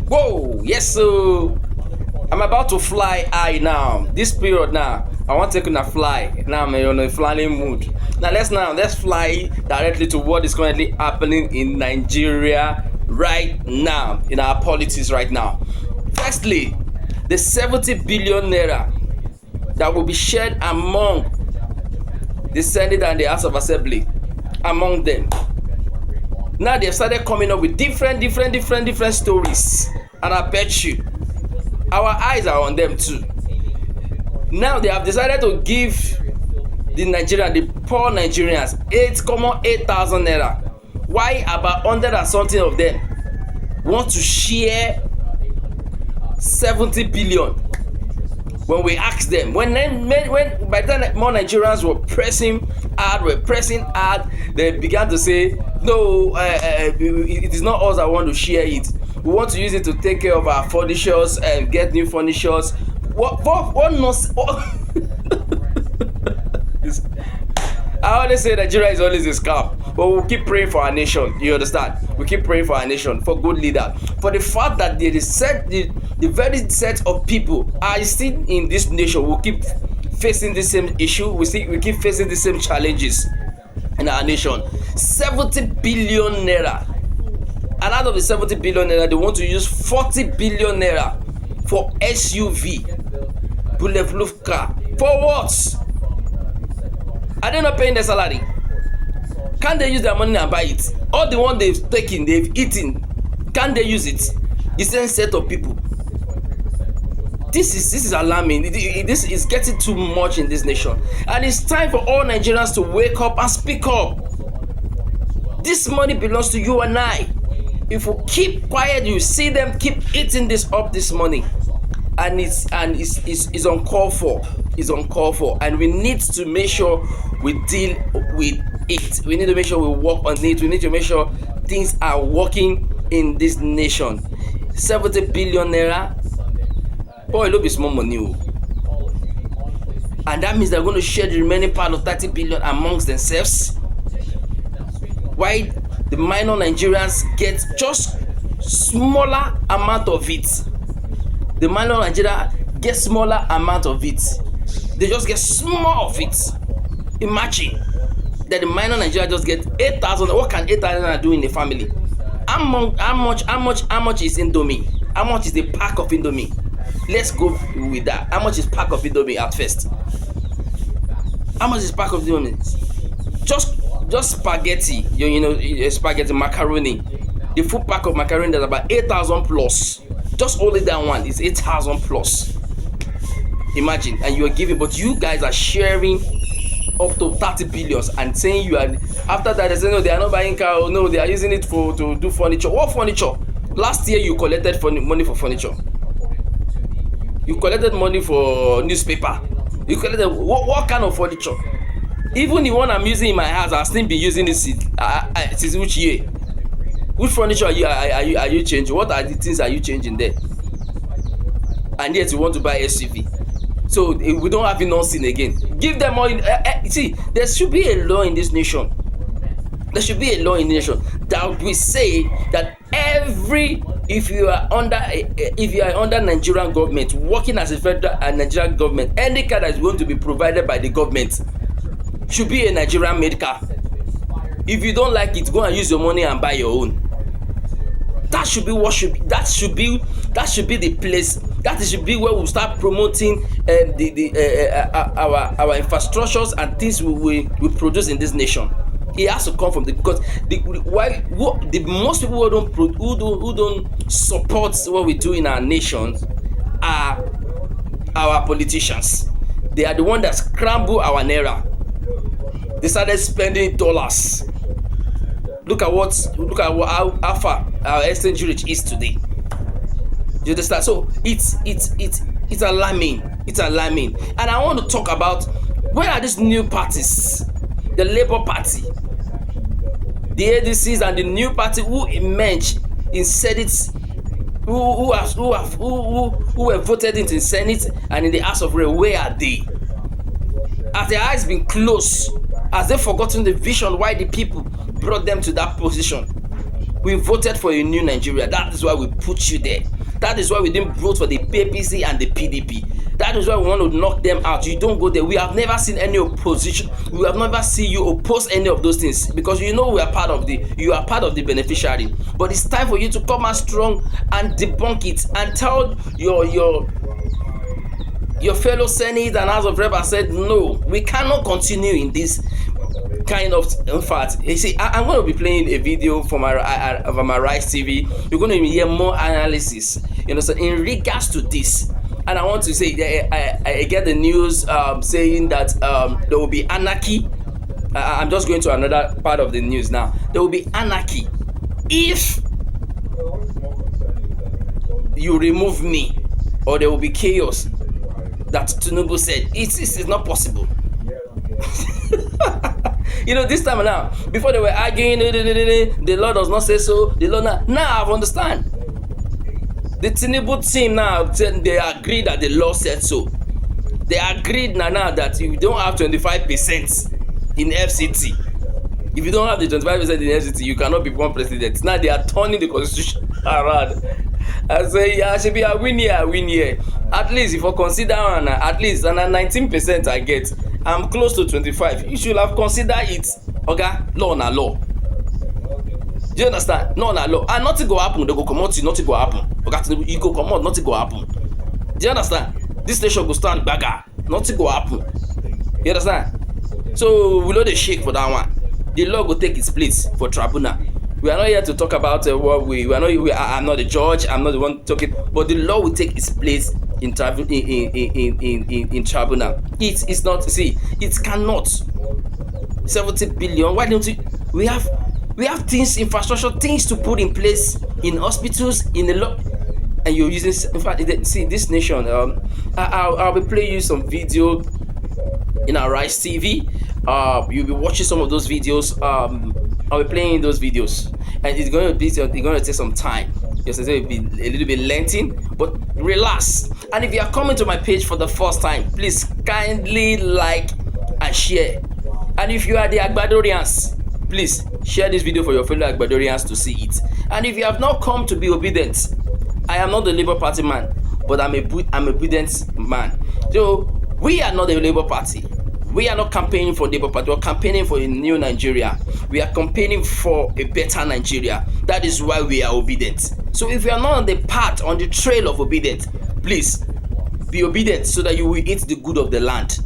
Whoa, yes, so I'm about to fly high now. This period now, I want to take on a fly. Now I'm on a flying mood. Now let's fly directly to what is currently happening in Nigeria right now, in our politics right now. Firstly, the 70 billion naira that will be shared among the Senate and the House of Assembly, among them. Now they've started coming up with different stories, and I bet you our eyes are on them too. Now they have decided to give the poor Nigerians 8,000 naira. Why about 100 and something of them want to share 70 billion? When we ask them, when by the time more Nigerians were pressing hard, they began to say, no, it is not us that want to share it. We want to use it to take care of our furnitures and get new furnitures. What nonsense? I always say Nigeria is always a scam, but we'll keep praying for our nation. You understand? We keep praying for our nation, for good leader, for the fact that the very set of people are still in this nation. We'll keep facing the same issue. We keep facing the same challenges in our nation. 70 billion naira, and out of the 70 billion naira, they want to use 40 billion naira for SUV, bulletproof car. For what? Are they not paying their salary? Can't they use their money and buy it? All the one they've taken, they've eaten, can't they use it? The same set of people. This is alarming. This is getting too much in this nation, and it's time for all Nigerians to wake up and speak up. This money belongs to you and I. If we keep quiet, you see them keep eating this money, and it's uncalled for. It's uncalled for, and we need to make sure we deal with it. We need to make sure we work on it. We need to make sure things are working in this nation. 70 billion naira, boy, it will be small money, and that means they're going to share the remaining part of 30 billion amongst themselves. Why the minor Nigerians get just smaller amount of it? The minor Nigeria get smaller amount of it. They just get small of it. Imagine that the minor Nigeria just get 8,000. What can 8,000 do in a family? How much is Indomie? How much is the pack of Indomie? Let's go with that. How much is pack of Indomie at first? How much is pack of Indomie? Just spaghetti. You know, spaghetti, macaroni. The full pack of macaroni is about 8,000 plus. Just only that one is 8,000 plus. Imagine, and you are giving, but you guys are sharing up to 30 billions and saying you are. After that, they say no, they are not buying car. No, they are using it to do furniture. What furniture? Last year you collected money for furniture. You collected money for newspaper. You collected what kind of furniture? Even the one I'm using in my house, I'll still be using this since which year? Which furniture are you changing? What are the things are you changing there? And yet you want to buy SUV. So we don't have enough sin again. Give them all. See, there should be a law in this nation. There should be a law in the nation that will say that if you are under Nigerian government, working as a federal and Nigerian government, any car that is going to be provided by the government should be a Nigerian made car. If you don't like it, go and use your money and buy your own. That should be that should be the place. That should be where we start promoting our infrastructures and things we produce in this nation. It has to come from because the most people who don't support what we do in our nation are our politicians. They are the ones that scramble our naira. They started spending dollars. Look at how far our exchange rate is today. You understand? So it's alarming. It's alarming. And I want to talk about where are these new parties? The Labour Party, the ADCs, and the new party who emerged in Senate, who were voted into Senate and in the House of Rep. Where are they? Has their eyes been closed? Has they forgotten the vision why the people brought them to that position? We voted for a new Nigeria. That is why we put you there. That is why we didn't vote for the APC and the PDP. That is why we want to knock them out. You don't go there. We have never seen any opposition. We have never seen you oppose any of those things, because you know you are part of the beneficiary. But it's time for you to come out strong and debunk it and tell your fellow Senate and House of Rep and said, no, we cannot continue in this kind of. In fact, you see, I'm going to be playing a video from my Rise TV. You're going to hear more analysis, so in regards to this. And I want to say, I get the news saying that there will be anarchy. I'm just going to another part of the news now. There will be anarchy if you remove me, or there will be chaos. That Tinubu said it's not possible. This time now, before they were arguing, the law does not say so. The law now I've understand. The Tinubu team now, they agreed that the law said so. They agreed now that you don't have 25% in FCT. If you don't have the 25% in FCT, you cannot be one president. Now they are turning the constitution around. I say, yeah, should be a win here. At least if I consider at least 19% I get, I'm close to 25. You should have considered it. Okay, law na law. Do you understand? No, law. And nothing go happen. They go come out, nothing go happen. Okay, you go come out, nothing go happen. Do you understand? This nation go stand bagger. Nothing go happen. You understand? So we know the shake for that one. The law will take its place for tribunal. We are not here to talk about what we are not. I'm not the judge. I'm not the one talking. But the law will take its place in tribunal. It's not. See, it cannot. 70 billion. Why don't we have things, infrastructure, things to put in place in hospitals, in the law, and you're using. In fact, see this nation. I'll be playing you some video in our Rise TV. You'll be watching some of those videos. I'll be playing those videos, and it's going to take some time. Yes, it will be a little bit lengthy, but relax. And if you are coming to my page for the first time, please kindly like and share. And if you are the Agbadorians, please share this video for your fellow Agbadorians to see it. And if you have not come to be obedient, I am not the Labour Party man, but I'm obedient man. So we are not the Labour Party. We are not campaigning for Labour Party. We're campaigning for a new Nigeria. We are campaigning for a better Nigeria. That is why we are obedient. So if you are not on the path, on the trail of obedience, please be obedient so that you will eat the good of the land.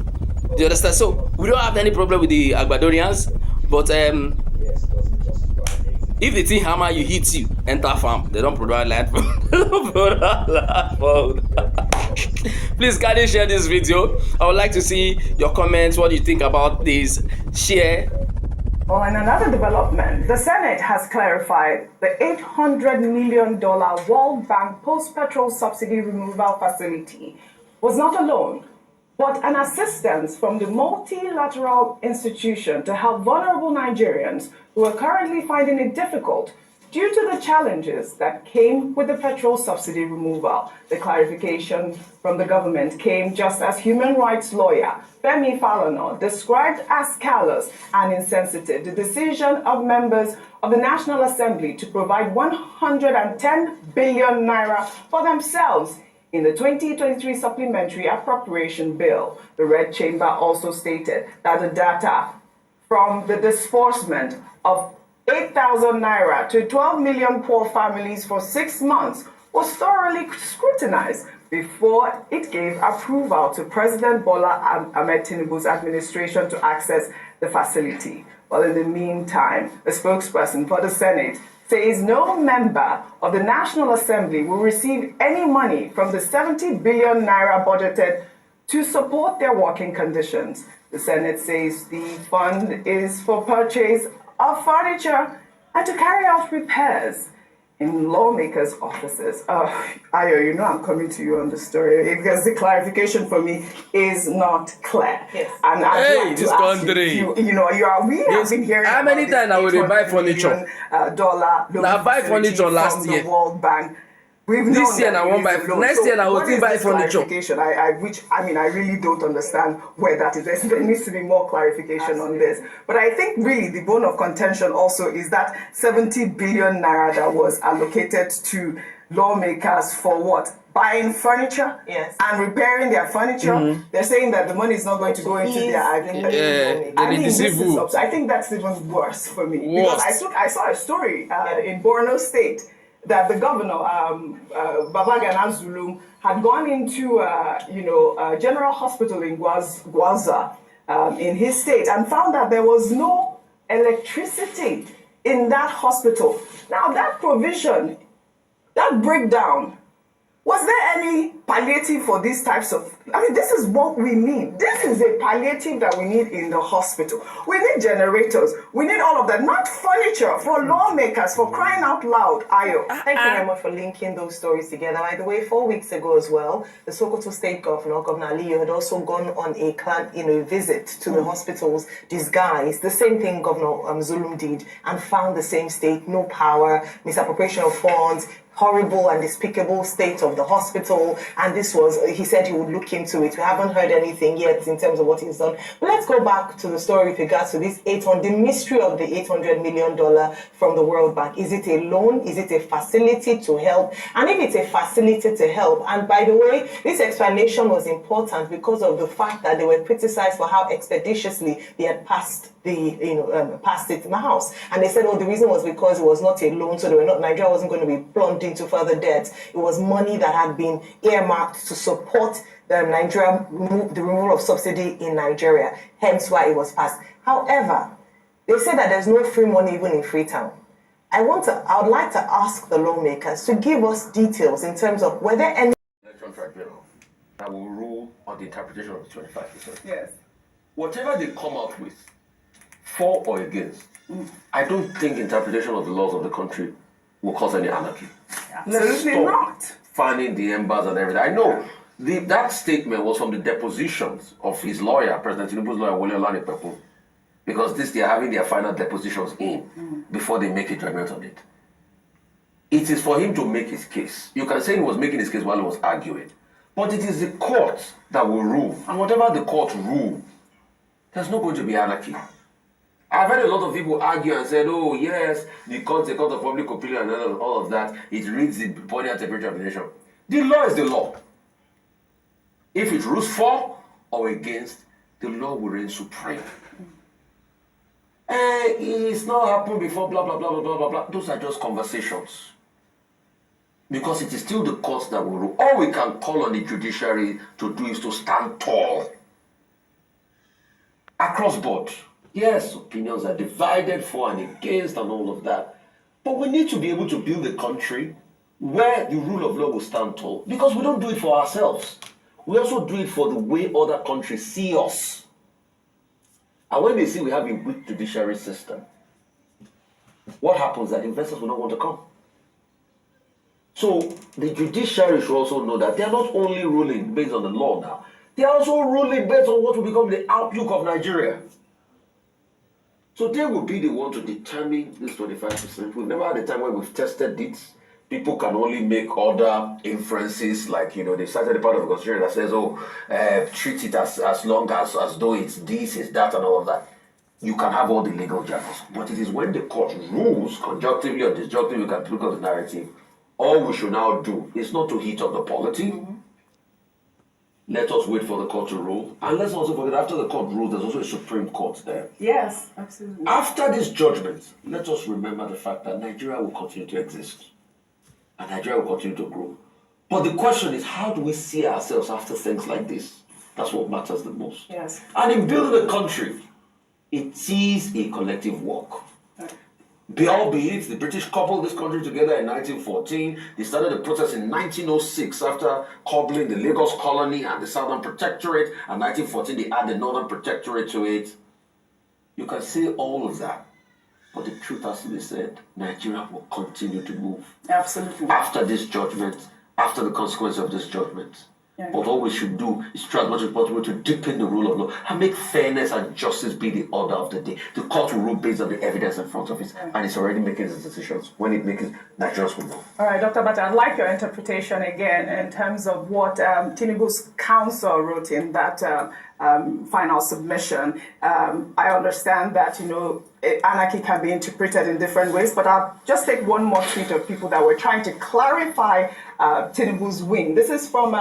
Do you understand? So we don't have any problem with the Agbadorians, but if the thing hammer you hit you, enter farm. They don't provide land food. Please kindly share this video. I would like to see your comments. What do you think about this? Share. Well, in another development, the Senate has clarified the $800 million World Bank post-petrol subsidy removal facility was not a loan, but an assistance from the multilateral institution to help vulnerable Nigerians who are currently finding it difficult due to the challenges that came with the petrol subsidy removal. The clarification from the government came just as human rights lawyer Femi Falana described as callous and insensitive the decision of members of the National Assembly to provide 110 billion naira for themselves in the 2023 Supplementary Appropriation Bill. The Red Chamber also stated that the data from the disbursement of 8,000 naira to 12 million poor families for 6 months was thoroughly scrutinized before it gave approval to President Bola Ahmed Tinubu's administration to access the facility. Well, in the meantime, a spokesperson for the Senate says no member of the National Assembly will receive any money from the 70 billion naira budgeted to support their working conditions. The Senate says the fund is for purchase of furniture and to carry out repairs in lawmakers' offices. Ayo, I'm coming to you on the story because the clarification for me is not clear. Yes. And I'd like to ask you, we have been hearing how many times I will buy furniture? Now buy furniture last year. The World Bank. This year I won't buy. Next year I will still buy furniture. I really don't understand where that is. There needs to be more clarification on this. But I think really the bone of contention also is that 70 billion naira that was allocated to lawmakers for what? Buying furniture Yes. and repairing their furniture. They're saying that the money is not going to go into their They I mean, this is deceive. I think that's even worse for me Worst. because I saw a story in Borno State that the governor Babagana Zulum had gone into General Hospital in Gwaza in his state and found that there was no electricity in that hospital. Now that provision, that breakdown, was there any palliative for these types of... I mean, this is what we need. This is a palliative that we need in the hospital. We need generators. We need all of that. Not furniture for lawmakers, for crying out loud. Ayo. Thank you very much for linking those stories together. By the way, 4 weeks ago as well, the Sokoto State Governor, Governor Aliyu, had also gone on a visit to the hospitals disguised. The same thing Governor Zulum did, and found the same state, no power, misappropriation of funds, horrible and despicable state of the hospital, and this was, he said he would look into it. We haven't heard anything yet in terms of what he's done. But let's go back to the story with regards to this the mystery of the $800 million from the World Bank. Is it a loan? Is it a facility to help? And if it's a facility to help, and by the way, this explanation was important because of the fact that they were criticized for how expeditiously they had passed passed it in the House. And they said, oh, the reason was because it was not a loan, so Nigeria wasn't going to be plunged into further debt. It was money that had been earmarked to support the removal of subsidy in Nigeria, hence why it was passed. However, they said that there's no free money even in Freetown. I would like to ask the lawmakers to give us details in terms of whether any Elections Tribunal that will rule on the interpretation of the 25%. Yes. Whatever they come out with, for or against, I don't think interpretation of the laws of the country will cause any anarchy. Absolutely not. Fanning the embers and everything. I know that statement was from the depositions of his lawyer, President Tinubu's lawyer, Wole Olanipepo, because they are having their final depositions in before they make a judgment on it. It is for him to make his case. You can say he was making his case while he was arguing, but it is the court that will rule, and whatever the court rules, there's not going to be anarchy. I've heard a lot of people argue and said, oh yes, because the court of public opinion and all of that, it reads the body and temperature of the nation. The law is the law. If it rules for or against, the law will reign supreme. It's not happened before, blah, blah, blah, blah, blah, blah, blah. Those are just conversations. Because it is still the courts that will rule. All we can call on the judiciary to do is to stand tall. Across board. Yes, opinions are divided for and against and all of that. But we need to be able to build a country where the rule of law will stand tall. Because we don't do it for ourselves. We also do it for the way other countries see us. And when they see we have a weak judiciary system, what happens is that investors will not want to come. So the judiciary should also know that they are not only ruling based on the law now, they are also ruling based on what will become the outlook of Nigeria. So they will be the one to determine this 25%. We've never had a time where we've tested it. People can only make other inferences, like, they cited a part of the constitution that says, treat it as long as though it's this, it's that, and all of that. You can have all the legal jargons. But it is when the court rules, conjunctively or disjunctively, you can look at the narrative. All we should now do is not to heat up the polity. Let us wait for the court to rule. And let's also forget, after the court rules, there's also a Supreme Court there. Yes, absolutely. After this judgment, let us remember the fact that Nigeria will continue to exist. And Nigeria will continue to grow. But the question is, how do we see ourselves after things like this? That's what matters the most. Yes. And in building a country, it is a collective work. Albeit the British coupled this country together in 1914. They started the process in 1906 after coupling the Lagos colony and the Southern Protectorate. And 1914 they added the Northern Protectorate to it. You can see all of that. But the truth has to be said, Nigeria will continue to move. Absolutely. After this judgment, after the consequence of this judgment. Yeah. But all we should do is try as much as possible to deepen the rule of law and make fairness and justice be the order of the day. The court will rule based on the evidence in front of it, and it's already making its decisions. When it makes it, Nigerians will know. All right, Dr. Bata, I'd like your interpretation again in terms of what Tinubu's counsel wrote in that final submission. I understand that, anarchy can be interpreted in different ways, but I'll just take one more tweet of people that were trying to clarify Tinubu's win. This is from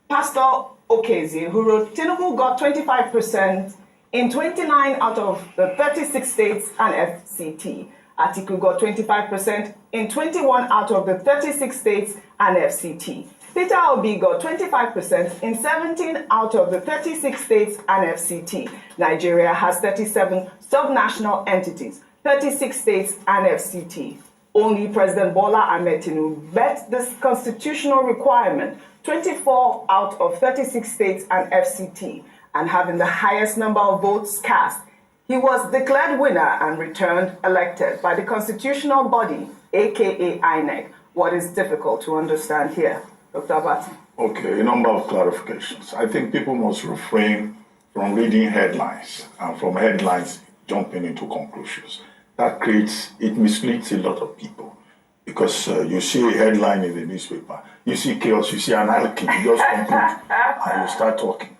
Pastor Okezi, who wrote, Tinubu got 25% in 29 out of the 36 states and FCT. Atiku got 25% in 21 out of the 36 states and FCT. Peter Obi got 25% in 17 out of the 36 states and FCT. Nigeria has 37 subnational entities, 36 states and FCT. Only President Bola Ahmed Tinubu met this constitutional requirement, 24 out of 36 states and FCT, and having the highest number of votes cast. He was declared winner and returned elected by the constitutional body, aka INEC. What is difficult to understand here, Dr. Abati? Okay, a number of clarifications. I think people must refrain from reading headlines and from headlines jumping into conclusions. It misleads a lot of people because you see a headline in the newspaper, you see chaos, you see anarchy, you just conclude and you start talking.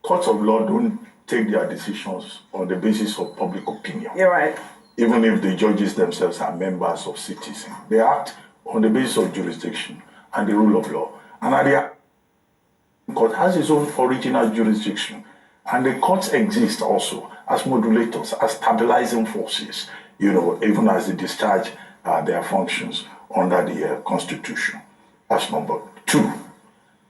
Courts of law don't take their decisions on the basis of public opinion. You're right. Even if the judges themselves are members of citizens, they act on the basis of jurisdiction and the rule of law. And the court has its own original jurisdiction. And the courts exist also as modulators, as stabilizing forces, even as they discharge their functions under the Constitution. That's number two.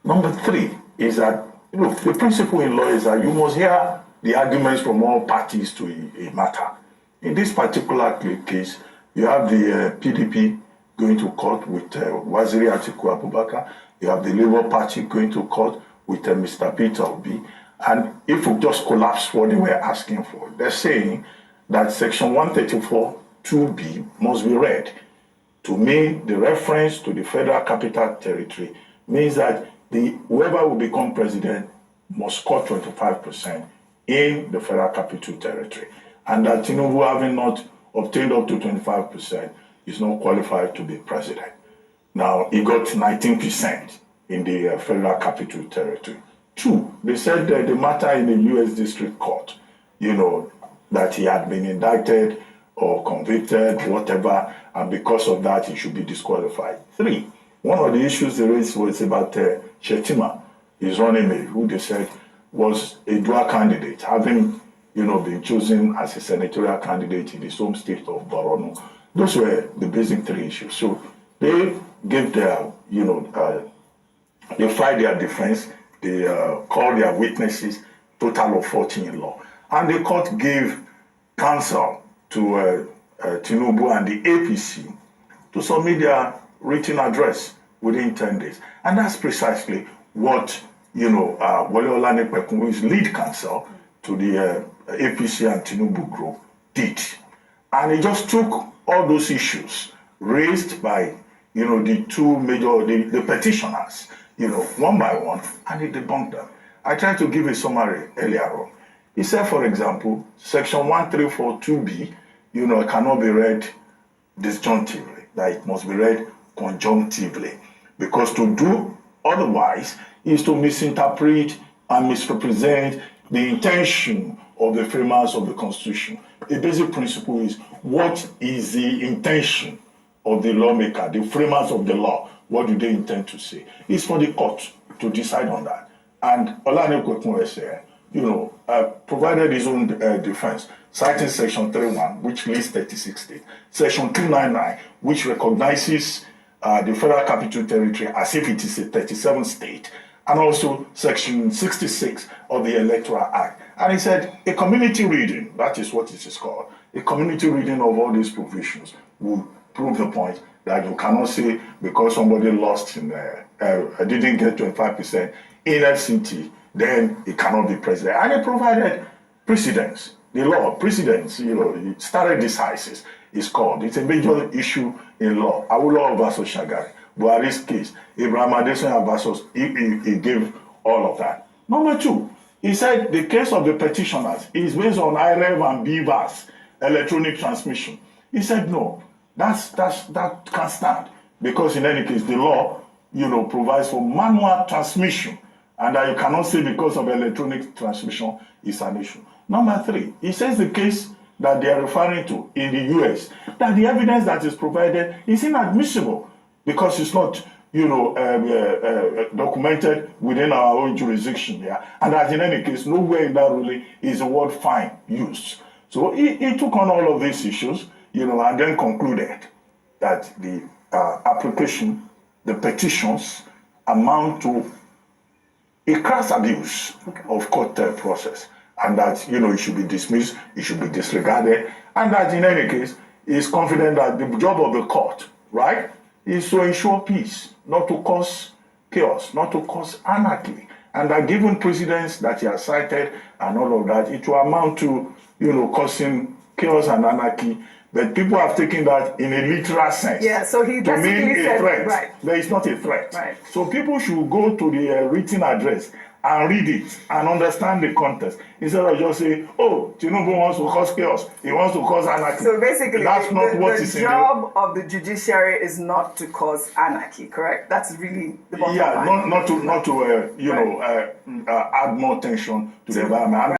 Number three is that, the principle in law is that you must hear the arguments from all parties to a matter. In this particular case, you have the PDP going to court with Waziri Atiku Abubakar. You have the Labour Party going to court with Mr. Peter Obi. And if we just collapse what they were asking for, they're saying that Section 134 2B must be read. To me, the reference to the Federal Capital Territory means that whoever will become president must score 25% in the Federal Capital Territory. And that Tinubu, having not obtained up to 25%, is not qualified to be president. Now, he got 19% in the Federal Capital Territory. Two, they said that the matter in the U.S. District Court, that he had been indicted or convicted, whatever, and because of that, he should be disqualified. Three, one of the issues they raised was about Shetima, his running mate, who they said was a dual candidate, having been chosen as a senatorial candidate in his home state of Borno. Those were the basic three issues. So they gave their, they filed their defense, they called their witnesses, total of 14 in law. And the court gave counsel to Tinubu and the APC to submit their written address within 10 days. And that's precisely what, Wole Olanipekun, who is lead counsel to the APC and Tinubu group, did. And he just took all those issues raised by, the two major, the petitioners, one by one, and he debunked them. I tried to give a summary earlier on. He said, for example, Section 1342B, cannot be read disjunctively, that it must be read conjunctively. Because to do otherwise is to misinterpret and misrepresent the intention of the framers of the Constitution. The basic principle is, what is the intention of the lawmaker, the framers of the law? What do they intend to say? It's for the court to decide on that. And Olanipekun provided his own defense, citing Section 31, which lists 36 states, Section 299, which recognizes the Federal Capital Territory as if it is a 37th state, and also Section 66 of the Electoral Act. And he said a community reading, that is what it is called, a community reading of all these provisions will prove the point that you cannot say because somebody lost didn't get 25% in FCT, then he cannot be president. And he provided precedents. The law, precedents, stare decisis is called. It's a major issue in law. Awolowo versus Shagari. Buhari's case, Abraham Adesanya versus, he gave all of that. Number two, he said the case of the petitioners is based on IREV and BVAS, electronic transmission. He said no, that can't stand, because in any case the law, provides for manual transmission, and that you cannot say because of electronic transmission is an issue. Number three, he says the case that they are referring to in the US, that the evidence that is provided is inadmissible because it's not, documented within our own jurisdiction, and that in any case, nowhere in that ruling is the word fine used. So he took on all of these issues, and then concluded that the application, the petitions, amount to a crass abuse of court process, and that it should be dismissed, it should be disregarded, and that in any case he is confident that the job of the court, right, is to ensure peace, not to cause chaos, not to cause anarchy, and that given precedents that he has cited and all of that, it will amount to causing chaos and anarchy. But people have taken that in a literal sense. Yeah, so he to mean basically a said, threat. right. There is not a threat. Right. So people should go to the written address and read it and understand the context, instead of just saying, oh, Tinubu wants to cause chaos, he wants to cause anarchy. So basically, that's not what is the in the job of the judiciary is not to cause anarchy, correct? That's really the bottom line. not to add more tension to the environment.